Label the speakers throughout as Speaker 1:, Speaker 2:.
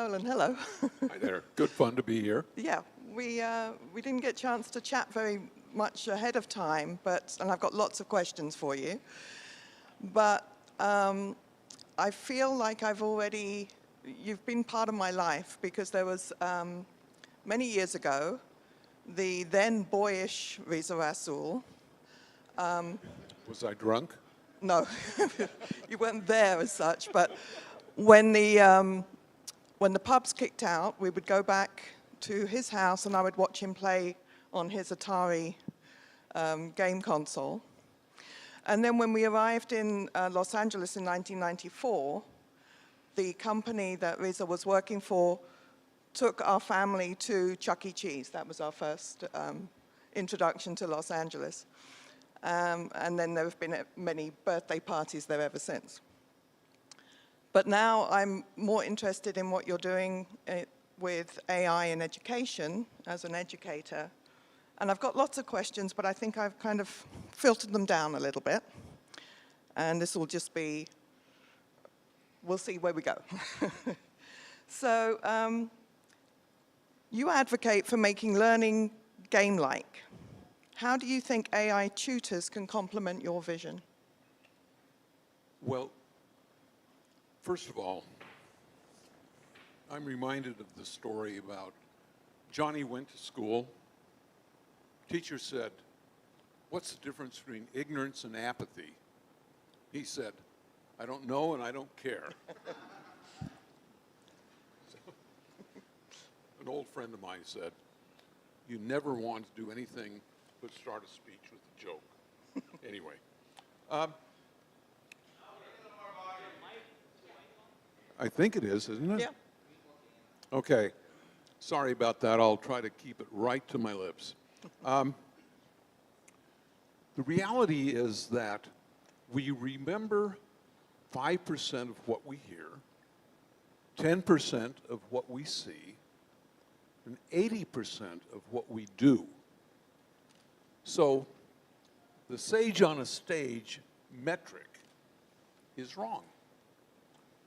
Speaker 1: Nolan, hello.
Speaker 2: Hi there. Good fun to be here.
Speaker 1: Yeah, we didn't get a chance to chat very much ahead of time, and I've got lots of questions for you. But I feel like you've been part of my life because there was, many years ago, the then boyish Riza Rasool.
Speaker 2: Was I drunk?
Speaker 1: No, you weren't there as such, but when the pubs kicked out, we would go back to his house and I would watch him play on his Atari game console. And then when we arrived in Los Angeles in 1994, the company that Riza was working for took our family to Chuck E. Cheese. That was our first introduction to Los Angeles. And then there have been many birthday parties there ever since. But now I'm more interested in what you're doing with AI in education as an educator. And I've got lots of questions, but I think I've kind of filtered them down a little bit. And this will just be, we'll see where we go. So you advocate for making learning game-like. How do you think AI tutors can complement your vision?
Speaker 2: Well, first of all, I'm reminded of the story about Johnny went to school. Teacher said, "What's the difference between ignorance and apathy?" He said, "I don't know and I don't care." An old friend of mine said, "You never want to do anything but start a speech with a joke." Anyway. I think it is, isn't it?
Speaker 1: Yeah.
Speaker 2: Okay. Sorry about that. I'll try to keep it right to my lips. The reality is that we remember 5% of what we hear, 10% of what we see, and 80% of what we do. So the sage on a stage metric is wrong.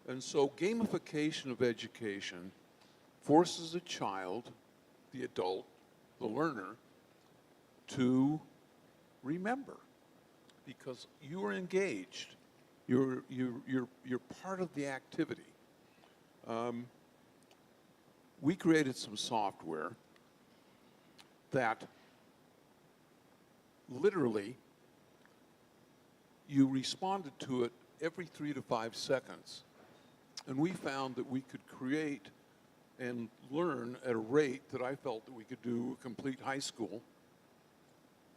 Speaker 2: And so gamification of education forces a child, the adult, the learner, to remember because you are engaged. You're part of the activity. We created some software that literally you responded to it every 3 to 5 seconds. And we found that we could create and learn at a rate that I felt that we could do a complete high school,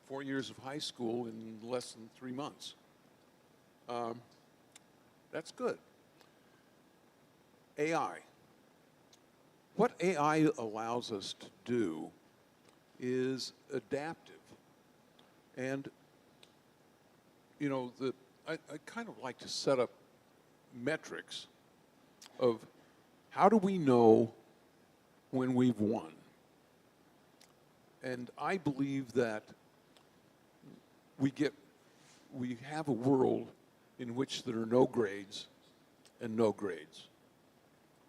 Speaker 2: 4 years of high school in less than 3 months. That's good. AI. What AI allows us to do is adaptive. And, you know, I kind of like to set up metrics of how do we know when we've won? And I believe that we have a world in which there are no grades and no grades.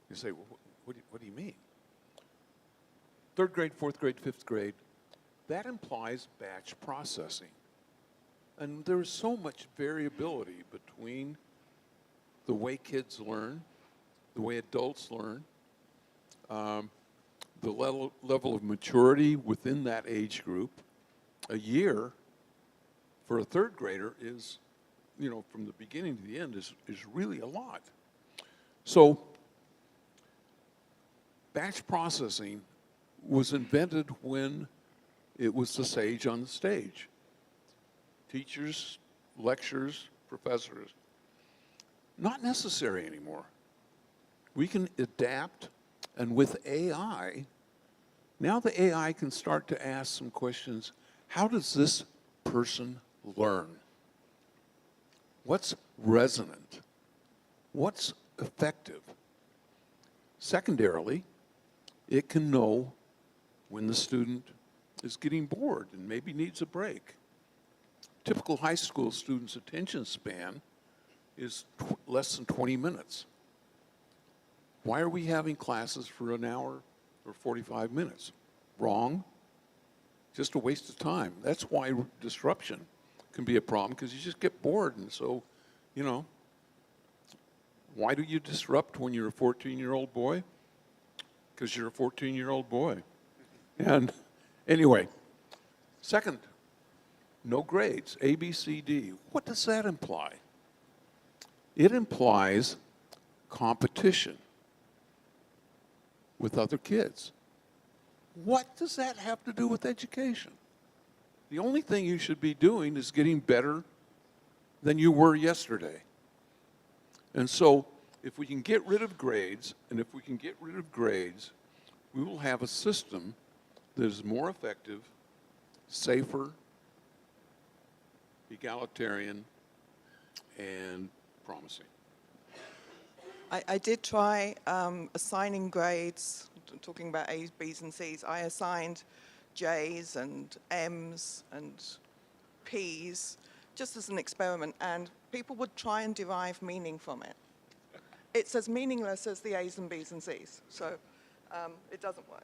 Speaker 2: You say, well, what do you mean? 3rd grade, 4th grade, 5th grade, that implies batch processing. And there's so much variability between the way kids learn, the way adults learn, the level of maturity within that age group. A year for a 3rd grader is, you know, from the beginning to the end is really a lot. So batch processing was invented when it was the sage on the stage. Teachers, lecturers, professors. Not necessary anymore. We can adapt, and with AI, now the AI can start to ask some questions. How does this person learn? What's resonant? What's effective? Secondarily, it can know when the student is getting bored and maybe needs a break. Typical high school student's attention span is less than 20 minutes. Why are we having classes for an hour or 45 minutes? Wrong. Just a waste of time. That's why disruption can be a problem, because you just get bored. And so, you know, why do you disrupt when you're a 14-year-old boy? Because you're a 14-year-old boy. And anyway, second, no grades, A, B, C, D. What does that imply? It implies competition with other kids. What does that have to do with education? The only thing you should be doing is getting better than you were yesterday. And so if we can get rid of grades, and if we can get rid of grades, we will have a system that is more effective, safer, egalitarian, and promising.
Speaker 1: I did try assigning grades, talking about A's, B's, and C's. I assigned J's and M's and P's just as an experiment, and people would try and derive meaning from it. It's as meaningless as the A's and B's and C's, so it doesn't work.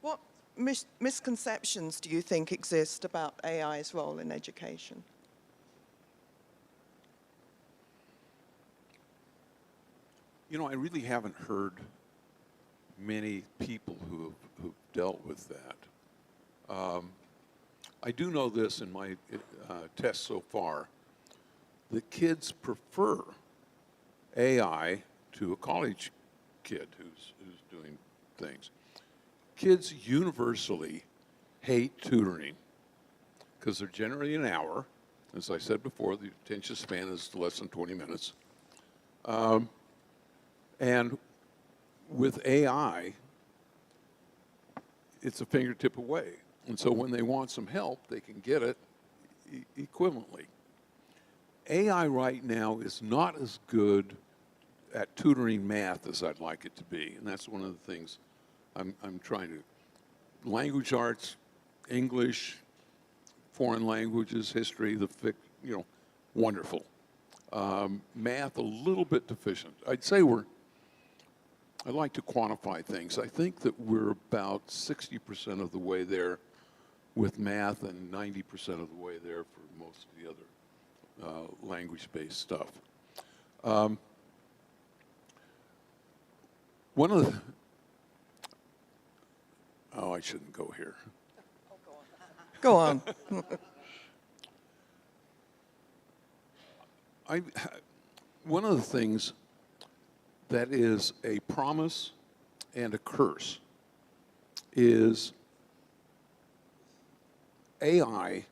Speaker 1: What misconceptions do you think exist about AI's role in education?
Speaker 2: You know, I really haven't heard many people who've dealt with that. I do know this in my tests so far. The kids prefer AI to a college kid who's doing things. Kids universally hate tutoring because they're generally an hour. As I said before, the attention span is less than 20 minutes. And with AI, it's a fingertip away. And so when they want some help, they can get it equivalently. AI right now is not as good at tutoring math as I'd like it to be. And that's one of the things I'm trying to. Language arts, English, foreign languages, history, wonderful. Math, a little bit deficient. I'd say I like to quantify things. I think that we're about 60% of the way there with math and 90% of the way there for most of the other language-based stuff. One of the, I shouldn't go here.
Speaker 1: Oh, go on.
Speaker 2: One of the things that is a promise and a curse is AI,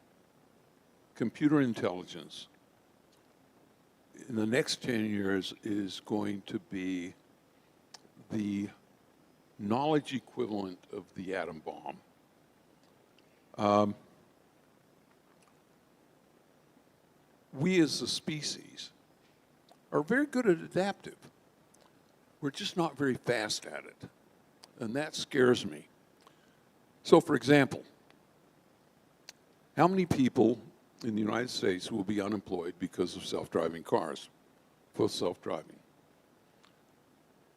Speaker 2: computer intelligence, in the next 10 years is going to be the knowledge equivalent of the atom bomb. We as a species are very good at adaptive. We're just not very fast at it. And that scares me. So for example, how many people in the United States will be unemployed because of self-driving cars, full self-driving?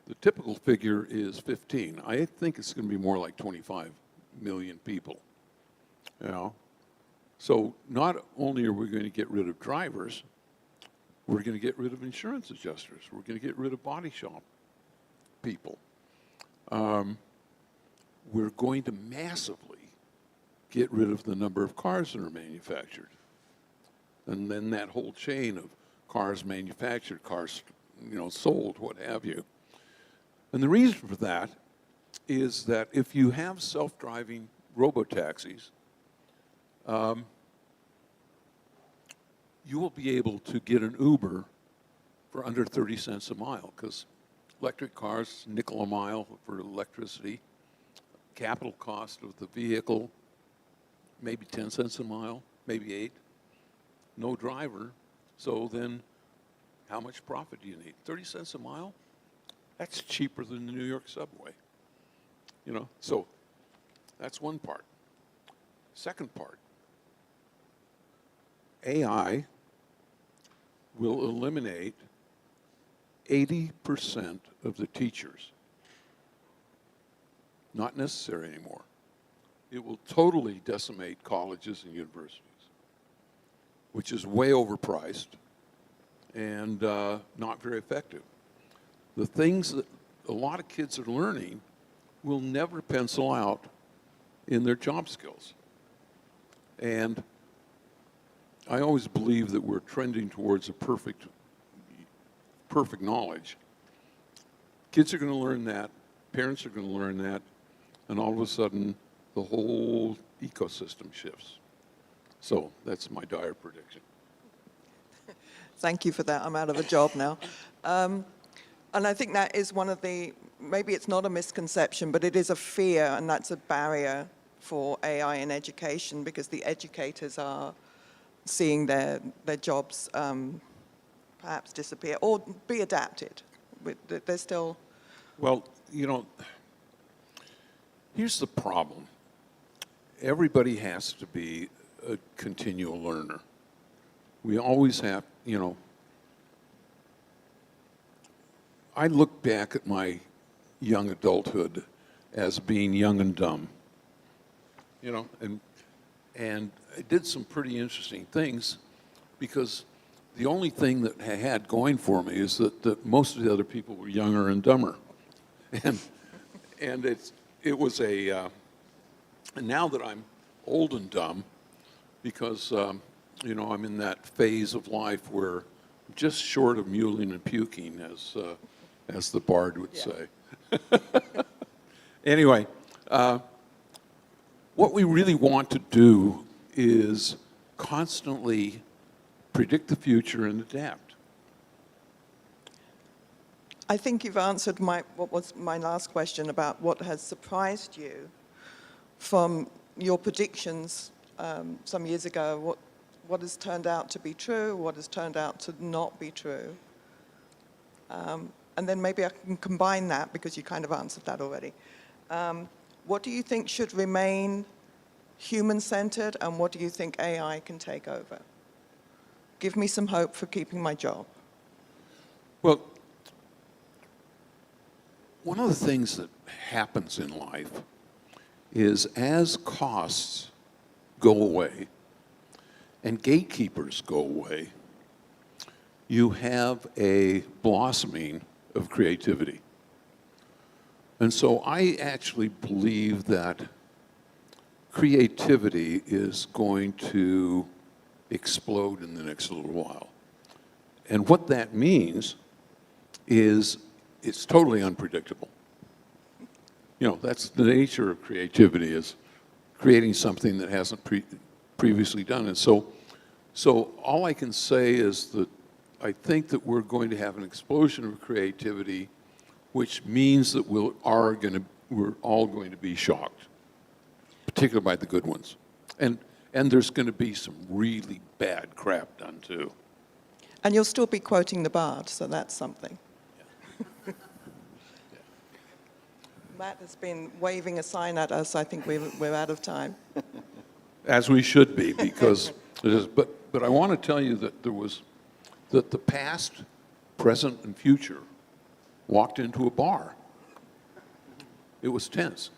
Speaker 2: The typical figure is 15. I think it's going to be more like 25 million people. You know? So not only are we going to get rid of drivers, we're going to get rid of insurance adjusters. We're going to get rid of body shop people. We're going to massively get rid of the number of cars that are manufactured. And then that whole chain of cars manufactured, cars sold, what have you. And the reason for that is that if you have self-driving robotaxis, you will be able to get an Uber for under 30 cents a mile, because electric cars, nickel a mile for electricity, capital cost of the vehicle, maybe 10 cents a mile, maybe 8. No driver, so then how much profit do you need? 30 cents a mile? That's cheaper than the New York subway. So that's one part. Second part, AI will eliminate 80% of the teachers. Not necessary anymore. It will totally decimate colleges and universities, which is way overpriced and not very effective. The things that a lot of kids are learning will never pencil out in their job skills. And I always believe that we're trending towards a perfect knowledge. Kids are going to learn that, parents are going to learn that, and all of a sudden the whole ecosystem shifts. So that's my dire prediction.
Speaker 1: Thank you for that. I'm out of a job now. And I think that is one of the, maybe it's not a misconception, but it is a fear, and that's a barrier for AI in education, because the educators are seeing their jobs perhaps disappear or be adapted. They're still...
Speaker 2: Well, you know, here's the problem. Everybody has to be a continual learner. We always have, you know, I look back at my young adulthood as being young and dumb, you know, and I did some pretty interesting things, because the only thing that I had going for me is that most of the other people were younger and dumber. And it was and now that I'm old and dumb, because, you know, I'm in that phase of life where I'm just short of mewling and puking, as the bard would say. Anyway, what we really want to do is constantly predict the future and adapt.
Speaker 1: I think you've answered what was my last question about what has surprised you from your predictions some years ago. What has turned out to be true, what has turned out to not be true. And then maybe I can combine that, because you kind of answered that already. What do you think should remain human-centered, and what do you think AI can take over? Give me some hope for keeping my job.
Speaker 2: Well, one of the things that happens in life is, as costs go away and gatekeepers go away, you have a blossoming of creativity. And so I actually believe that creativity is going to explode in the next little while. And what that means is it's totally unpredictable. You know, that's the nature of creativity, is creating something that hasn't previously done. And so all I can say is that I think that we're going to have an explosion of creativity, which means that we're all going to be shocked, particularly by the good ones. And there's going to be some really bad crap done too.
Speaker 1: And you'll still be quoting the bard, so that's something.
Speaker 2: Yeah.
Speaker 1: Matt has been waving a sign at us. I think we're out of time.
Speaker 2: As we should be, because it is. But I want to tell you that that the past, present, and future walked into a bar. It was tense.